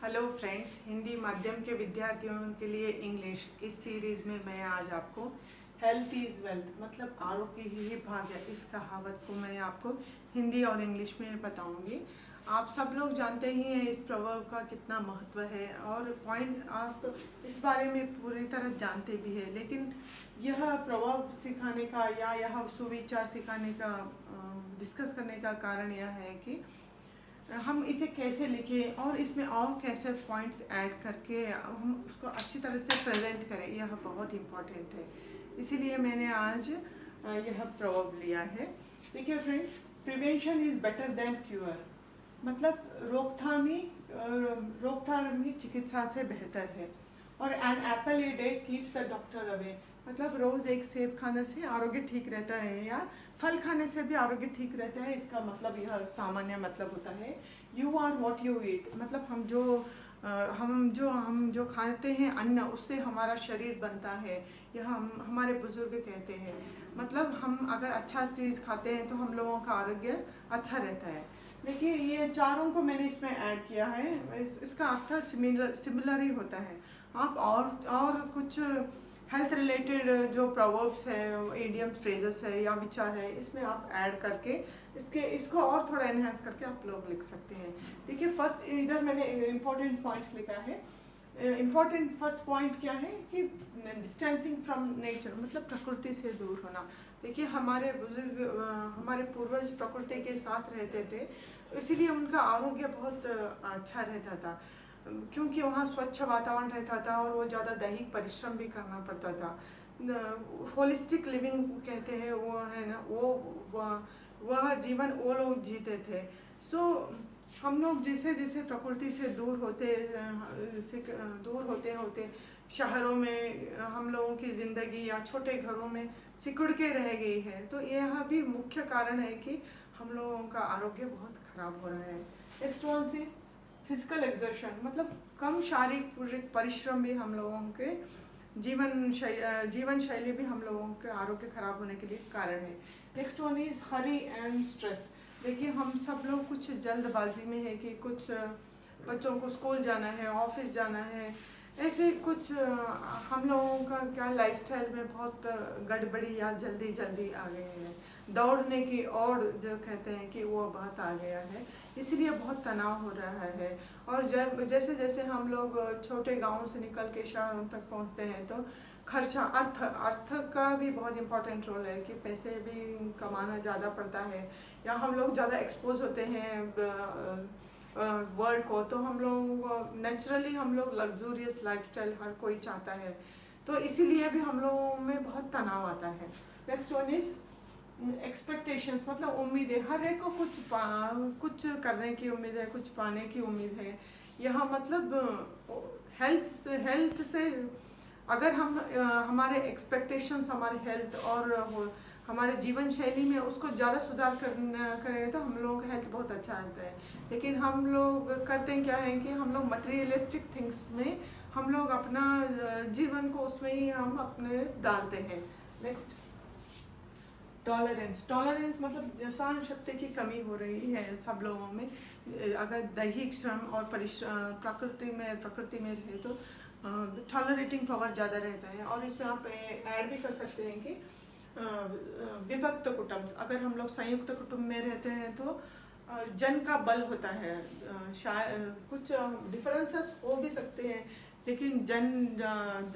Hello friends, Hindi माध्यम के विद्यार्थियों के लिए इंग्लिश इस सीरीज़ में मैं आज आपको हेल्थ इज़ वेल्थ मतलब आरोग्य ही भाग्य इस कहावत को मैं आपको हिंदी और इंग्लिश में बताऊंगी। आप सब लोग जानते ही हैं इस प्रवर्ब का कितना महत्व है और पॉइंट आप इस बारे में पूरी तरह जानते भी हैं, लेकिन यह प्रवर्ब सिखाने का या यह सुविचार सिखाने का डिस्कस करने का कारण यह है कि हम इसे कैसे लिखें और इसमें और कैसे पॉइंट्स ऐड करके हम उसको अच्छी तरह से प्रेजेंट करें, यह बहुत इम्पॉर्टेंट है। इसीलिए मैंने आज यह प्रवर्ब लिया है। देखिए friends, prevention is better than cure मतलब रोकथाम ही चिकित्सा से बेहतर है। और an apple a day keeps the doctor away मतलब रोज़ एक सेब खाने से आरोग्य ठीक रहता है या फल खाने से भी आरोग्य ठीक रहता है। इसका मतलब यह सामान्य मतलब होता है you are what you eat मतलब हम जो खाते हैं अन्न उससे हमारा शरीर बनता है। यह हमारे बुजुर्ग कहते हैं मतलब हम अगर अच्छा चीज़ खाते हैं तो हम लोगों का आरोग्य अच्छा रहता है। देखिए ये चारों को मैंने इसमें ऐड किया है। इसका अर्थ सिमिलर ही होता है। आप और कुछ हेल्थ रिलेटेड जो प्रोवर्ब्स है, इडियम्स, फ्रेजेस है या विचार है, इसमें आप ऐड करके इसको और थोड़ा एनहांस करके आप लोग लिख सकते हैं। देखिए फर्स्ट इधर मैंने इम्पोर्टेंट पॉइंट्स लिखा है। इम्पोर्टेंट फर्स्ट पॉइंट क्या है कि डिस्टेंसिंग फ्रॉम नेचर मतलब प्रकृति से दूर होना। देखिए हमारे बुजुर्ग हमारे पूर्वज प्रकृति के साथ रहते थे, इसीलिए उनका आरोग्य बहुत अच्छा रहता था क्योंकि वहाँ स्वच्छ वातावरण रहता था और वो ज़्यादा दैहिक परिश्रम भी करना पड़ता था। होलिस्टिक लिविंग कहते हैं वो है ना, वह जीवन वो लोग जीते थे। सो हम लोग जैसे जैसे प्रकृति से दूर होते होते शहरों में हम लोगों की ज़िंदगी या छोटे घरों में सिकुड़ के रह गई है, तो यह भी मुख्य कारण है कि हम लोगों का आरोग्य बहुत खराब हो रहा है। नेक्स्ट वन सी फिजिकल एक्सर्शन मतलब कम शारीरिक परिश्रम भी हम लोगों के जीवन शैली भी हम लोगों के आरोग्य खराब होने के लिए कारण है। Next one is Hari and stress. देखिए हम सब लोग कुछ जल्दबाजी में है कि कुछ बच्चों को स्कूल जाना है, ऑफिस जाना है, ऐसे कुछ हम लोगों का क्या लाइफस्टाइल में बहुत गड़बड़ी या जल्दी जल्दी आ गए हैं। दौड़ने की और जो कहते हैं कि वो बहुत आ गया है, इसीलिए बहुत तनाव हो रहा है। और जब जैसे जैसे हम लोग छोटे गांवों से निकल के शहरों तक पहुंचते हैं तो खर्चा अर्थ का भी बहुत इम्पोर्टेंट रोल है कि पैसे भी कमाना ज़्यादा पड़ता है या हम लोग ज़्यादा एक्सपोज होते हैं वर्ल्ड को, तो हम लोग नेचुरली हम लोग लग्जूरियस लाइफस्टाइल हर कोई चाहता है, तो इसीलिए भी हम लोगों में बहुत तनाव आता है। नेक्स्ट वन इज एक्सपेक्टेशंस मतलब उम्मीदें। हर एक को कुछ करने की उम्मीद है, कुछ पाने की उम्मीद है। यह मतलब हेल्थ से अगर हम हमारे एक्सपेक्टेशंस हमारे हेल्थ और हमारे जीवन शैली में उसको ज़्यादा सुधार करें तो हम लोगों का हेल्थ बहुत अच्छा रहता है। लेकिन हम लोग करते हैं क्या है कि हम लोग मटेरियलिस्टिक थिंग्स में हम लोग अपना जीवन को उसमें ही हम अपने डालते हैं। नेक्स्ट टॉलरेंस मतलब सहन शक्ति की कमी हो रही है सब लोगों में। अगर दैहिक श्रम और परिश्रम प्रकृति में रहे तो टॉलरेटिंग पावर ज़्यादा रहता है। और इसमें आप ऐड भी कर सकते हैं कि विभक्त कुटुंब, अगर हम लोग संयुक्त कुटुंब में रहते हैं तो जन का बल होता है। शायद कुछ डिफरेंसेस हो भी सकते हैं, लेकिन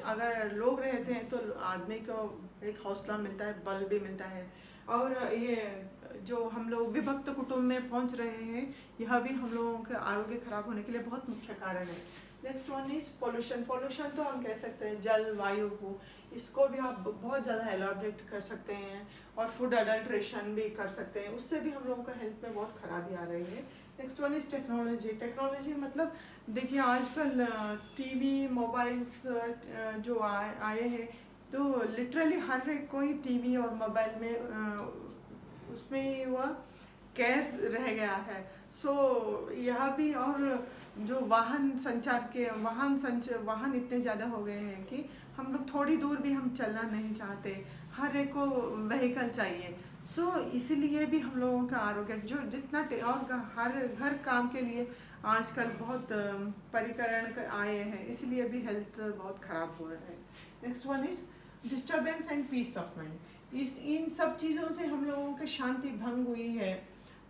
अगर लोग रहते हैं तो आदमी को एक हौसला मिलता है, बल भी मिलता है। और ये जो हम लोग विभक्त कुटुंब में पहुंच रहे हैं, यह भी हम लोगों के आरोग्य खराब होने के लिए बहुत मुख्य कारण है। नेक्स्ट वन इज पोल्यूशन तो हम कह सकते हैं जल वायु को, इसको भी आप बहुत ज़्यादा एलॉबरेट कर सकते हैं और फूड अडल्ट्रेशन भी कर सकते हैं, उससे भी हम लोगों का हेल्थ में बहुत खराबी आ रही है। नेक्स्ट वन इज टेक्नोलॉजी मतलब देखिए आजकल टीवी मोबाइल्स जो आए हैं, तो लिटरली हर एक कोई टीवी और मोबाइल में उसमें ही वह कैद रह गया है। सो यह भी, और जो वाहन इतने ज़्यादा हो गए हैं कि हम लोग थोड़ी दूर भी हम चलना नहीं चाहते, हर एक को व्हीकल चाहिए। इसीलिए भी हम लोगों का आरोग्य जो जितना और हर काम के लिए आजकल बहुत परिकरण आए हैं, इसलिए भी हेल्थ बहुत ख़राब हो रहा है। Next one is disturbance and peace of mind. इन सब चीज़ों से हम लोगों की शांति भंग हुई है।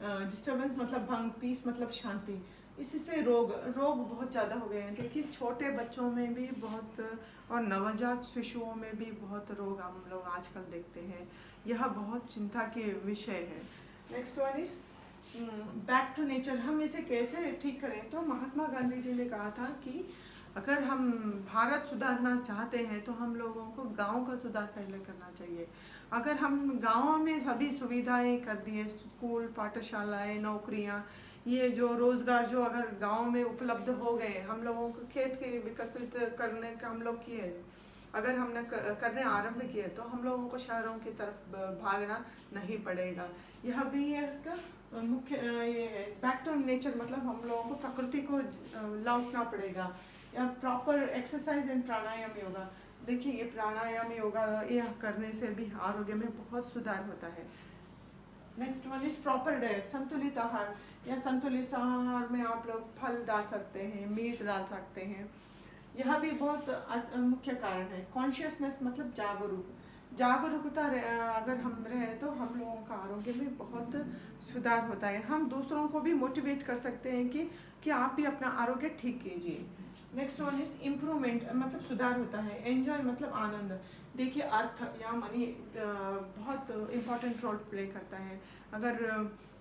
डिस्टर्बेंस मतलब भंग, पीस मतलब शांति। इससे रोग बहुत ज़्यादा हो गए हैं। देखिए छोटे बच्चों में भी बहुत और नवजात शिशुओं में भी बहुत रोग हम लोग आजकल देखते हैं। यह बहुत चिंता के विषय है। Next one is back to nature. हम इसे कैसे ठीक करें? तो महात्मा गांधी जी ने कहा था कि अगर हम भारत सुधारना चाहते हैं तो हम लोगों को गांव का सुधार पहले करना चाहिए। अगर हम गाँव में सभी सुविधाएं कर दिए, स्कूल, पाठशालाएं, नौकरियां, ये जो रोजगार जो अगर गांव में उपलब्ध हो गए, हम लोगों को खेत के विकसित करने का हम लोग किए, अगर हमने करने आरंभ किए तो हम लोगों को शहरों की तरफ भागना नहीं पड़ेगा। यह भी एक मुख्य ये बैक टू नेचर, मतलब हम लोगों को प्रकृति को लौटना पड़ेगा। या प्रॉपर एक्सरसाइज एंड प्राणायाम योगा। देखिए ये प्राणायाम योगा यह करने से भी आरोग्य में बहुत सुधार होता है। Next one is proper diet, संतुलित आहार। या संतुलित आहार में आप लोग फल डाल सकते हैं, मीट डाल सकते हैं। यह भी बहुत मुख्य कारण है। कॉन्शियसनेस मतलब जागरूकता अगर हम रहे तो हम लोगों का आरोग्य में बहुत सुधार होता है। हम दूसरों को भी मोटिवेट कर सकते हैं कि आप भी अपना आरोग्य ठीक कीजिए। नेक्स्ट वन इज इम्प्रूवमेंट, मतलब सुधार होता है। एंजॉय मतलब आनंद। देखिए अर्थ या मनी बहुत इम्पोर्टेंट रोल प्ले करता है। अगर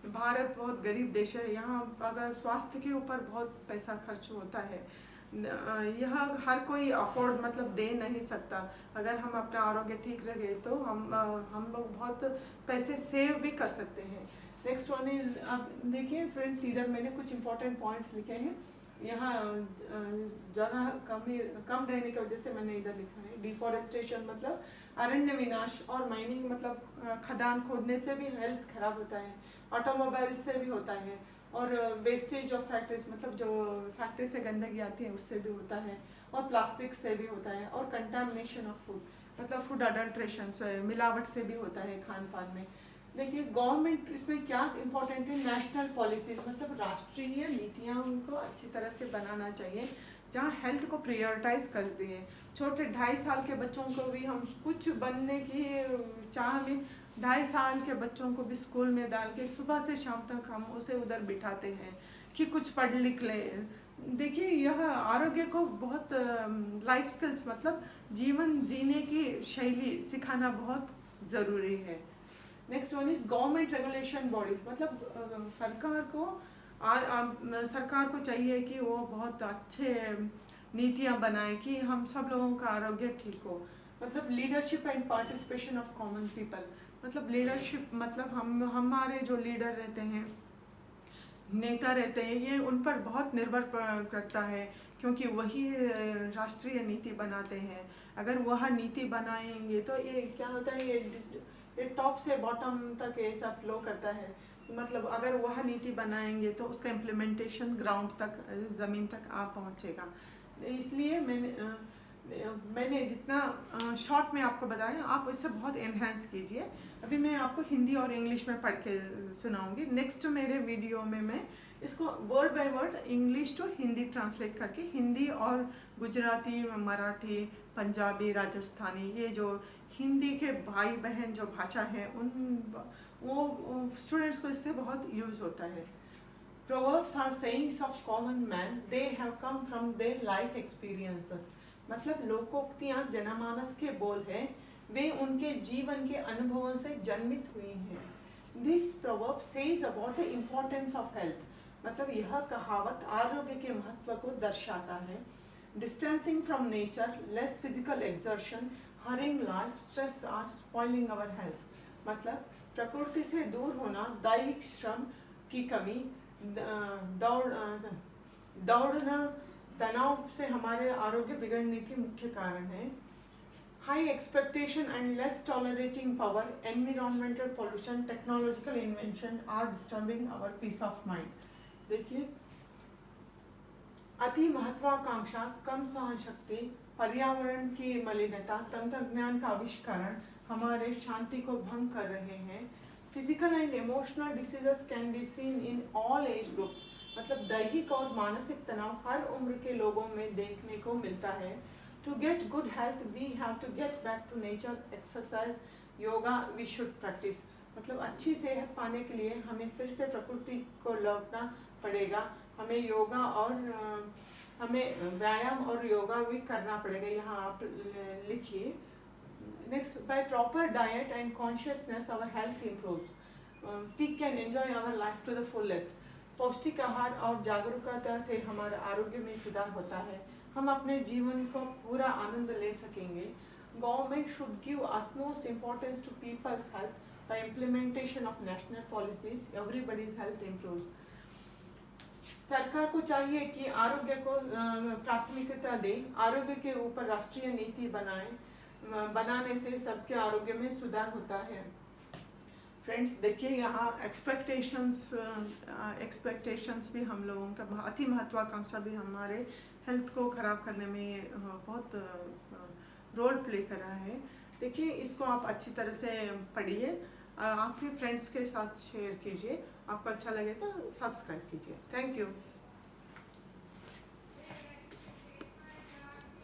भारत बहुत गरीब देश है, यहाँ अगर स्वास्थ्य के ऊपर बहुत पैसा खर्च होता है, यह हर कोई अफोर्ड मतलब दे नहीं सकता। अगर हम अपना आरोग्य ठीक रखे तो हम लोग बहुत पैसे सेव भी कर सकते हैं। नेक्स्ट वन इज, अब देखिए फ्रेंड्स, इधर मैंने कुछ इंपॉर्टेंट पॉइंट्स लिखे हैं। यहाँ जगह कम रहने की वजह से मैंने इधर लिखा है। डिफॉरेस्टेशन मतलब अरण्य विनाश, और माइनिंग मतलब खदान खोदने से भी हेल्थ खराब होता है। ऑटोमोबाइल से भी होता है। और वेस्टेज ऑफ फैक्ट्रीज मतलब जो फैक्ट्री से गंदगी आती है उससे भी होता है। और प्लास्टिक से भी होता है। और कंटामिनेशन ऑफ फूड मतलब फूड अडल्ट्रेशन से, मिलावट से भी होता है खान पान में। देखिए गवर्नमेंट इसमें क्या इम्पोर्टेंट है, नेशनल पॉलिसीज मतलब राष्ट्रीय नीतियाँ उनको अच्छी तरह से बनाना चाहिए, जहाँ हेल्थ को प्रायोरिटाइज करती है। छोटे 2.5 साल के बच्चों को भी हम कुछ बनने की चाह में 2.5 साल के बच्चों को भी स्कूल में डाल के सुबह से शाम तक हम उसे उधर बिठाते हैं कि कुछ पढ़ लिख ले। देखिए यह आरोग्य को बहुत लाइफ स्किल्स मतलब जीवन जीने की शैली सिखाना बहुत ज़रूरी है। Next one is government regulation bodies मतलब सरकार को चाहिए कि वो बहुत अच्छे नीतियाँ बनाए कि हम सब लोगों का आरोग्य ठीक हो। मतलब leadership and participation of common people, मतलब लीडरशिप मतलब हमारे जो लीडर रहते हैं, नेता रहते हैं, ये उन पर बहुत निर्भर करता है, क्योंकि वही राष्ट्रीय नीति बनाते हैं। अगर वह नीति बनाएंगे तो ये क्या होता है, ये टॉप से बॉटम तक ऐसा फ्लो करता है। मतलब अगर वह नीति बनाएंगे तो उसका इम्प्लीमेंटेशन ग्राउंड तक, ज़मीन तक आ पहुँचेगा। इसलिए मैंने जितना शॉर्ट में आपको बताया, आप इससे बहुत एनहांस कीजिए। अभी मैं आपको हिंदी और इंग्लिश में पढ़ के सुनाऊंगी। नेक्स्ट मेरे वीडियो में मैं इसको word by word English to Hindi translate करके, हिंदी और गुजराती, मराठी, पंजाबी, राजस्थानी, ये जो हिंदी के भाई बहन जो भाषा है वो स्टूडेंट्स को इससे बहुत यूज़ होता है। Proverbs are sayings of common man, they have come from their life experiences। मतलब लोकोक्तियाँ जनमानस के बोल हैं, वे उनके जीवन के अनुभवों से जन्मित हुई हैं। This proverb says about the importance of health, मतलब यह कहावत आरोग्य के महत्व को दर्शाता है। Distancing from nature, less physical exertion, hurrying life, stress are spoiling our health। मतलब प्रकृति से दूर होना, दैहिक श्रम की कमी, दौड़ना, तनाव से हमारे आरोग्य बिगड़ने के मुख्य कारण है। High expectation and less tolerating power, environmental pollution, technological invention are disturbing our peace of mind. देखिए अति महत्वाकांक्षा, कम सहन शक्ति, पर्यावरण की मलिनता, तंत्रज्ञान का आविष्करण हमारे शांति को भंग कर रहे हैं। Physical and emotional diseases can be seen in all age groups, मतलब दैहिक और मानसिक तनाव हर उम्र के लोगों में देखने को मिलता है। To get good health we have to get back to nature, exercise, yoga we should practice, मतलब अच्छी सेहत पाने के लिए हमें फिर से प्रकृति को लौटना पड़ेगा। हमें योगा और हमें व्यायाम और योगा भी करना पड़ेगा। यहाँ आप लिखिए। Next, by proper diet and consciousness our health improves, we can enjoy our life to the fullest. पौष्टिक आहार और जागरूकता से हमारे आरोग्य में सुधार होता है, हम अपने जीवन को पूरा आनंद ले सकेंगे। Government should give utmost importance to people's health by implementation of national policies, everybody's health improves. सरकार को चाहिए कि आरोग्य को प्राथमिकता दे, आरोग्य के ऊपर राष्ट्रीय नीति बनाने से सबके आरोग्य में सुधार होता है। फ्रेंड्स देखिए, यहाँ एक्सपेक्टेशंस भी हम लोगों का अति महत्वाकांक्षा भी हमारे हेल्थ को ख़राब करने में बहुत रोल प्ले कर रहा है। देखिए, इसको आप अच्छी तरह से पढ़िए, आपके फ्रेंड्स के साथ शेयर कीजिए, आपको अच्छा लगे तो सब्सक्राइब कीजिए। Thank you.